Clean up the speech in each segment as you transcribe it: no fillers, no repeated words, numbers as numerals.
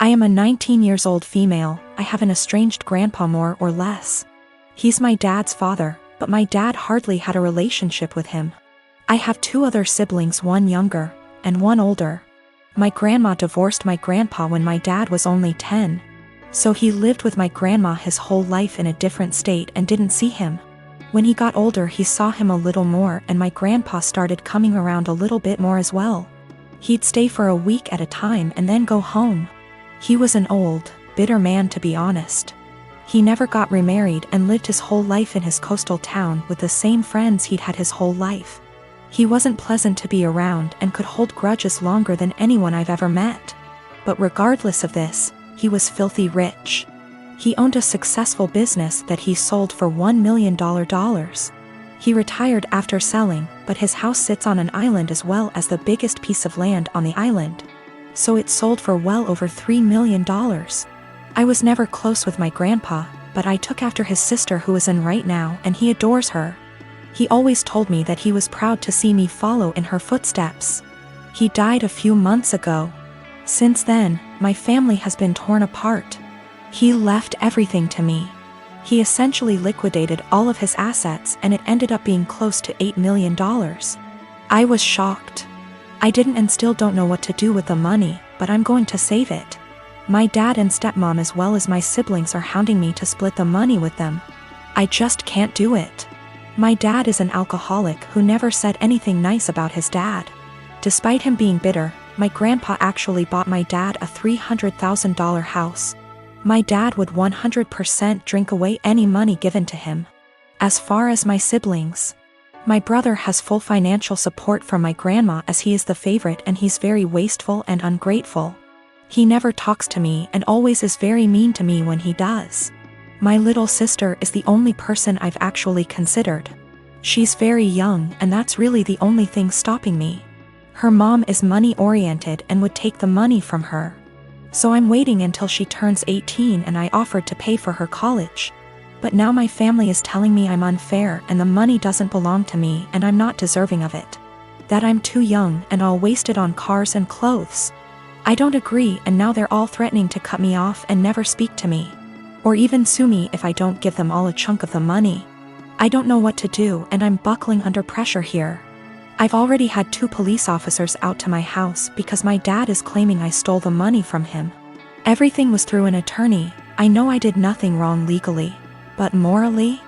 I am a 19 years old female. I have an estranged grandpa more or less. He's my dad's father, but my dad hardly had a relationship with him. I have 2 other siblings, one younger and one older. My grandma divorced my grandpa when my dad was only 10. So he lived with my grandma his whole life in a different state and didn't see him. When he got older, he saw him a little more, and my grandpa started coming around a little bit more as well. He'd stay for a week at a time and then go home. He was an old, bitter man, to be honest. He never got remarried and lived his whole life in his coastal town with the same friends he'd had his whole life. He wasn't pleasant to be around and could hold grudges longer than anyone I've ever met. But regardless of this, he was filthy rich. He owned a successful business that he sold for $1 million. He retired after selling, but his house sits on an island as well as the biggest piece of land on the island. So it sold for well over $3 million. I was never close with my grandpa, but I took after his sister who is in right now, and he adores her. He always told me that he was proud to see me follow in her footsteps. He died a few months ago. Since then, my family has been torn apart. He left everything to me. He essentially liquidated all of his assets, and it ended up being close to $8 million. I was shocked. I didn't and still don't know what to do with the money, but I'm going to save it. My dad and stepmom as well as my siblings are hounding me to split the money with them. I just can't do it. My dad is an alcoholic who never said anything nice about his dad. Despite him being bitter, my grandpa actually bought my dad a $300,000 house. My dad would 100% drink away any money given to him. As far as my siblings, my brother has full financial support from my grandma as he is the favorite, and he's very wasteful and ungrateful. He never talks to me and always is very mean to me when he does. My little sister is the only person I've actually considered. She's very young, and that's really the only thing stopping me. Her mom is money-oriented and would take the money from her. So I'm waiting until she turns 18, and I offered to pay for her college. But now my family is telling me I'm unfair and the money doesn't belong to me and I'm not deserving of it. That I'm too young and I'll waste it on cars and clothes. I don't agree, and now they're all threatening to cut me off and never speak to me. Or even sue me if I don't give them all a chunk of the money. I don't know what to do, and I'm buckling under pressure here. I've already had 2 police officers out to my house because my dad is claiming I stole the money from him. Everything was through an attorney. I know I did nothing wrong legally, but morally?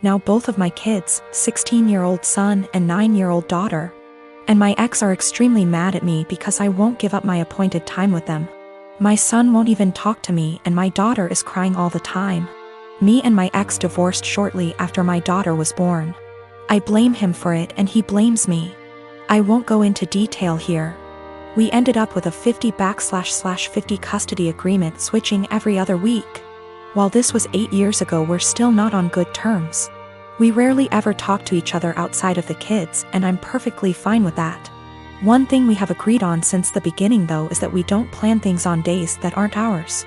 Now both of my kids, 16-year-old son and 9-year-old daughter, and my ex are extremely mad at me because I won't give up my appointed time with them. My son won't even talk to me, and my daughter is crying all the time. Me and my ex divorced shortly after my daughter was born. I blame him for it and he blames me. I won't go into detail here. We ended up with a 50/50 custody agreement, switching every other week. While this was 8 years ago, we're still not on good terms. We rarely ever talk to each other outside of the kids, and I'm perfectly fine with that. One thing we have agreed on since the beginning though is that we don't plan things on days that aren't ours.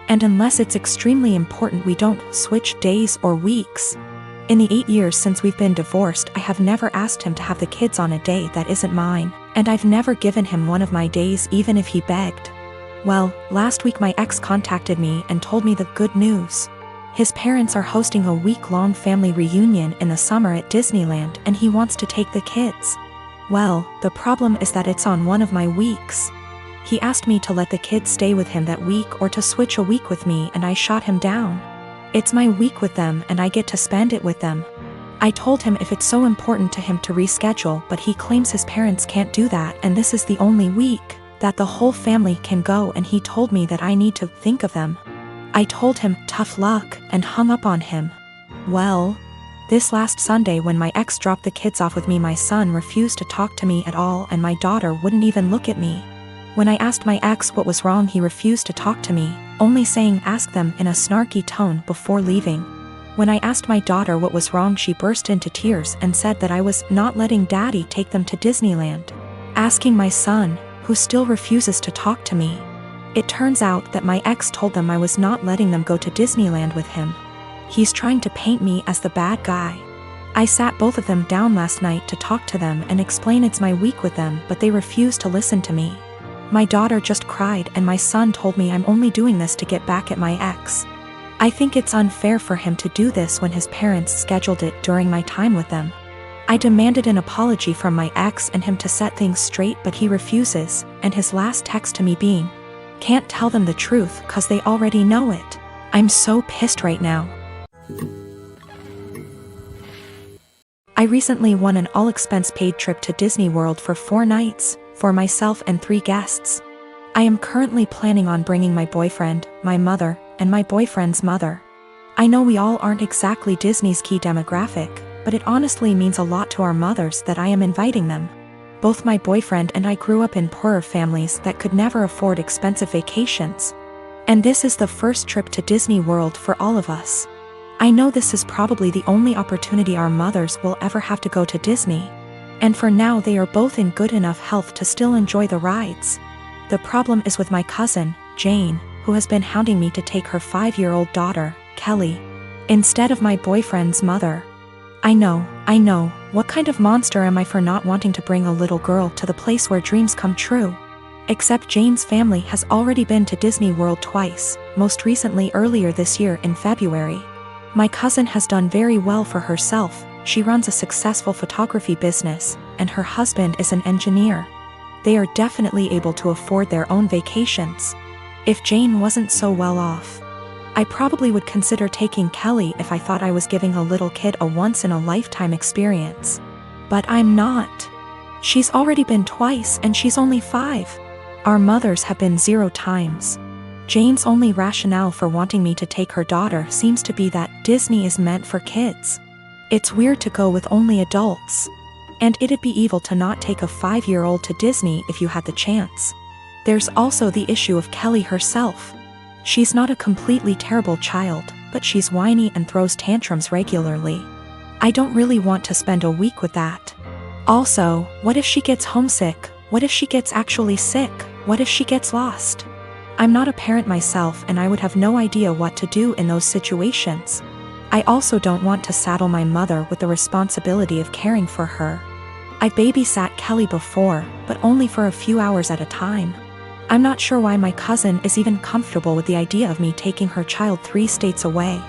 And unless it's extremely important, we don't switch days or weeks. In the 8 years since we've been divorced, I have never asked him to have the kids on a day that isn't mine, and I've never given him one of my days even if he begged. Well, last week my ex contacted me and told me the good news. His parents are hosting a week-long family reunion in the summer at Disneyland, and he wants to take the kids. Well, the problem is that it's on one of my weeks. He asked me to let the kids stay with him that week or to switch a week with me, and I shot him down. It's my week with them and I get to spend it with them. I told him if it's so important to him to reschedule, but he claims his parents can't do that, and this is the only week that the whole family can go, and he told me that I need to think of them. I told him tough luck and hung up on him. Well, this last Sunday when my ex dropped the kids off with me, my son refused to talk to me at all, and my daughter wouldn't even look at me. When I asked my ex what was wrong, he refused to talk to me, only saying ask them in a snarky tone before leaving. When I asked my daughter what was wrong, she burst into tears and said that I was not letting daddy take them to Disneyland. Asking my son, who still refuses to talk to me. It turns out that my ex told them I was not letting them go to Disneyland with him. He's trying to paint me as the bad guy. I sat both of them down last night to talk to them and explain it's my week with them, but they refuse to listen to me. My daughter just cried and my son told me I'm only doing this to get back at my ex. I think it's unfair for him to do this when his parents scheduled it during my time with them. I demanded an apology from my ex and him to set things straight, but he refuses, and his last text to me being, "Can't tell them the truth 'cause they already know it." I'm so pissed right now. I recently won an all-expense-paid trip to Disney World for 4 nights, for myself and 3 guests. I am currently planning on bringing my boyfriend, my mother, and my boyfriend's mother. I know we all aren't exactly Disney's key demographic, but it honestly means a lot to our mothers that I am inviting them. Both my boyfriend and I grew up in poorer families that could never afford expensive vacations. And this is the first trip to Disney World for all of us. I know this is probably the only opportunity our mothers will ever have to go to Disney. And for now they are both in good enough health to still enjoy the rides. The problem is with my cousin, Jane, who has been hounding me to take her 5-year-old daughter, Kelly, instead of my boyfriend's mother. I know, what kind of monster am I for not wanting to bring a little girl to the place where dreams come true? Except Jane's family has already been to Disney World twice, most recently earlier this year in February. My cousin has done very well for herself. She runs a successful photography business, and her husband is an engineer. They are definitely able to afford their own vacations. If Jane wasn't so well off, I probably would consider taking Kelly if I thought I was giving a little kid a once-in-a-lifetime experience. But I'm not. She's already been twice and she's only 5. Our mothers have been 0 times. Jane's only rationale for wanting me to take her daughter seems to be that Disney is meant for kids. It's weird to go with only adults. And it'd be evil to not take a 5-year-old to Disney if you had the chance. There's also the issue of Kelly herself. She's not a completely terrible child, but she's whiny and throws tantrums regularly. I don't really want to spend a week with that. Also, what if she gets homesick? What if she gets actually sick? What if she gets lost? I'm not a parent myself and I would have no idea what to do in those situations. I also don't want to saddle my mother with the responsibility of caring for her. I babysat Kelly before, but only for a few hours at a time. I'm not sure why my cousin is even comfortable with the idea of me taking her child 3 states away.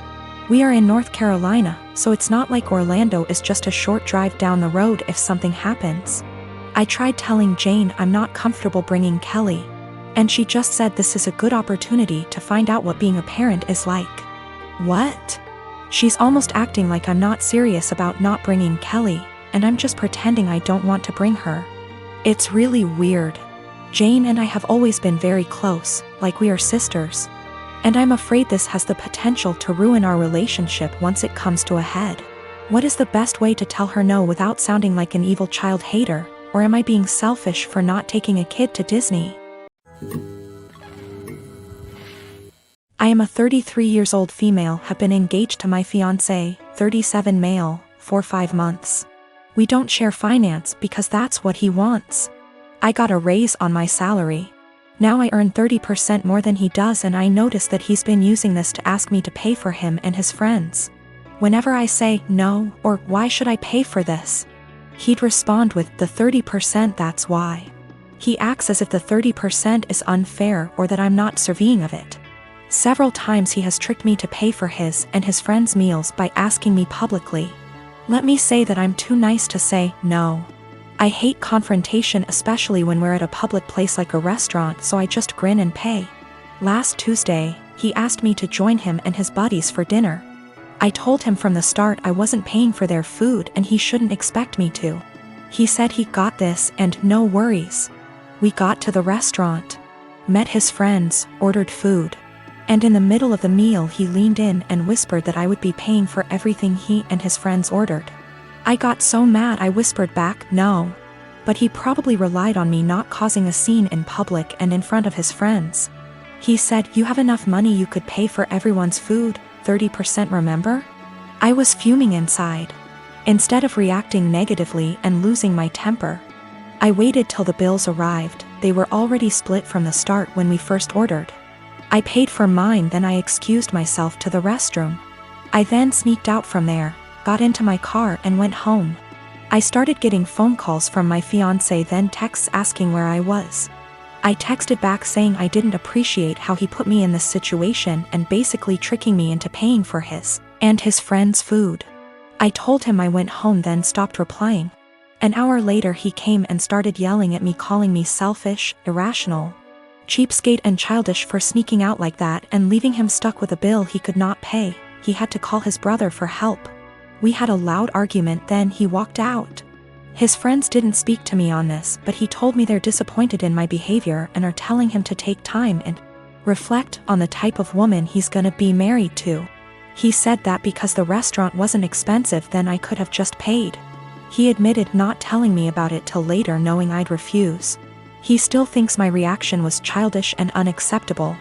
We are in North Carolina, so it's not like Orlando is just a short drive down the road if something happens. I tried telling Jane I'm not comfortable bringing Kelly, and she just said this is a good opportunity to find out what being a parent is like. What? She's almost acting like I'm not serious about not bringing Kelly, and I'm just pretending I don't want to bring her. It's really weird. Jane and I have always been very close, like we are sisters. And I'm afraid this has the potential to ruin our relationship once it comes to a head. What is the best way to tell her no without sounding like an evil child hater, or am I being selfish for not taking a kid to Disney? I am a 33 years old female, have been engaged to my fiancé, 37 male, for 5 months. We don't share finance because that's what he wants. I got a raise on my salary. Now I earn 30% more than he does, and I notice that he's been using this to ask me to pay for him and his friends. Whenever I say no, or why should I pay for this, he'd respond with the 30%, that's why. He acts as if the 30% is unfair or that I'm not deserving of it. Several times he has tricked me to pay for his and his friends' meals by asking me publicly. Let me say that I'm too nice to say no. I hate confrontation, especially when we're at a public place like a restaurant, so I just grin and pay. Last Tuesday, he asked me to join him and his buddies for dinner. I told him from the start I wasn't paying for their food and he shouldn't expect me to. He said he got this and no worries. We got to the restaurant, met his friends, ordered food. And in the middle of the meal he leaned in and whispered that I would be paying for everything he and his friends ordered. I got so mad I whispered back, no. But he probably relied on me not causing a scene in public and in front of his friends. He said, "You have enough money, you could pay for everyone's food, 30%, remember?" I was fuming inside. Instead of reacting negatively and losing my temper, I waited till the bills arrived. They were already split from the start when we first ordered. I paid for mine, then I excused myself to the restroom. I then sneaked out from there, got into my car and went home. I started getting phone calls from my fiancé, then texts asking where I was. I texted back saying I didn't appreciate how he put me in this situation and basically tricking me into paying for his and his friend's food. I told him I went home, then stopped replying. An hour later he came and started yelling at me, calling me selfish, irrational, cheapskate and childish for sneaking out like that and leaving him stuck with a bill he could not pay. He had to call his brother for help. We had a loud argument, then he walked out. His friends didn't speak to me on this, but he told me they're disappointed in my behavior and are telling him to take time and reflect on the type of woman he's gonna be married to. He said that because the restaurant wasn't expensive, then I could have just paid. He admitted not telling me about it till later, knowing I'd refuse. He still thinks my reaction was childish and unacceptable,